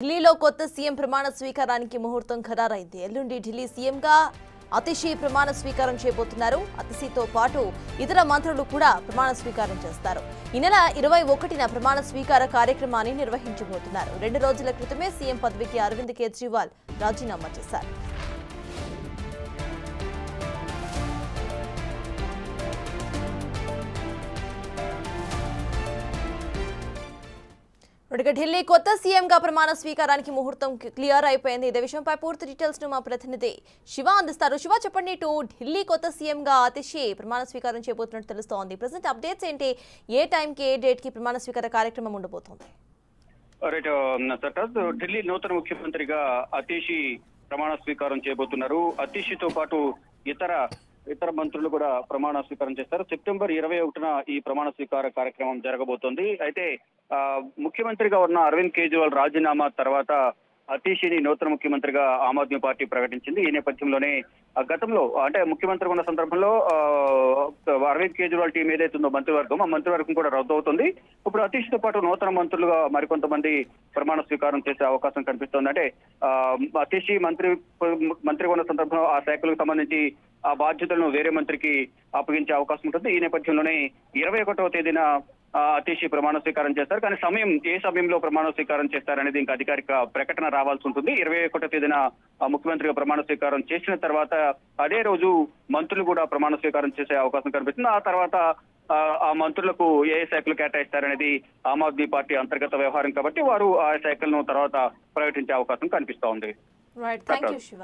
ఢిల్లీలో కొత్త సీఎం ప్రమాణ స్వీకారానికి ముహూర్తం ఖరారైంది. ఎల్లుండి ఢిల్లీ సీఎంగా అతిషి ప్రమాణ స్వీకారం చేయబోతున్నారు. అతిషితో పాటు ఇతర మంత్రులు కూడా ప్రమాణ స్వీకారం చేస్తారు. ఈ నెల 21న ప్రమాణ స్వీకార కార్యక్రమాన్ని నిర్వహించబోతున్నారు. 2 రోజుల క్రితమే సీఎం పదవికి అరవింద్ కేజ్రీవాల్ రాజీనామా చేశారు. ఢిల్లీ కొత్త సీఎంగా ప్రమాణ స్వీకారానికి ముహూర్తం క్లియర్ అయిపోయింది. ఇదే విషయంపై పూర్తి డీటెయిల్స్ ను మా ప్రతినిధి శివ అందిస్తారు. శివ, చెప్పండి, ఢిల్లీ కొత్త సీఎంగా అతిషి ప్రమాణ స్వీకారం చేయబోతున్నట్టు తెలుస్తోంది. ప్రెసెంట్ అప్డేట్స్ ఏంటి? ఏ టైంకి, ఏ డేట్ కి ప్రమాణ స్వీకార కార్యక్రమం ఉండబోతోంది? ఢిల్లీ నూతన ముఖ్యమంత్రిగా అతిషి ప్రమాణ స్వీకారం చేయబోతున్నారు. అతిషితో పాటు ఇతర మంత్రులు కూడా ప్రమాణ స్వీకారం చేస్తారు. సెప్టెంబర్ 21న ఈ ప్రమాణ స్వీకార కార్యక్రమం జరగబోతోంది. అయితే ముఖ్యమంత్రిగా ఉన్న అరవింద్ కేజ్రీవాల్ రాజీనామా తర్వాత అతిషిని నూతన ముఖ్యమంత్రిగా ఆమ్ ఆద్మీ పార్టీ ప్రకటించింది. ఈ నేపథ్యంలోనే గతంలో అంటే ముఖ్యమంత్రి ఉన్న సందర్భంలో అరవింద్ కేజ్రీవాల్ టీం ఏదైతుందో మంత్రివర్గం, ఆ మంత్రివర్గం కూడా రద్దు అవుతుంది. ఇప్పుడు అతిషితో పాటు నూతన మంత్రులుగా మరికొంతమంది ప్రమాణ స్వీకారం చేసే అవకాశం కనిపిస్తోంది. అంటే అతిషి మంత్రి ఉన్న సందర్భంలో ఆ శాఖలకు సంబంధించి ఆ బాధ్యతలను వేరే మంత్రికి అప్పగించే అవకాశం ఉంటుంది. ఈ నేపథ్యంలోనే 21వ తేదీన అతిషి ప్రమాణ స్వీకారం చేస్తారు. కానీ ఏ సమయంలో ప్రమాణ స్వీకారం చేస్తారనేది ఇంకా అధికారిక ప్రకటన రావాల్సి ఉంటుంది. 21వ తేదీన ముఖ్యమంత్రిగా ప్రమాణ స్వీకారం చేసిన తర్వాత అదే రోజు మంత్రులు కూడా ప్రమాణ స్వీకారం చేసే అవకాశం కనిపిస్తుంది. ఆ తర్వాత ఆ మంత్రులకు ఏ శాఖలు కేటాయిస్తారనేది ఆమ్ ఆద్మీ పార్టీ అంతర్గత వ్యవహారం కాబట్టి వారు ఆ శాఖలను తర్వాత ప్రకటించే అవకాశం కనిపిస్తా ఉంది. Right, thank you Shiva.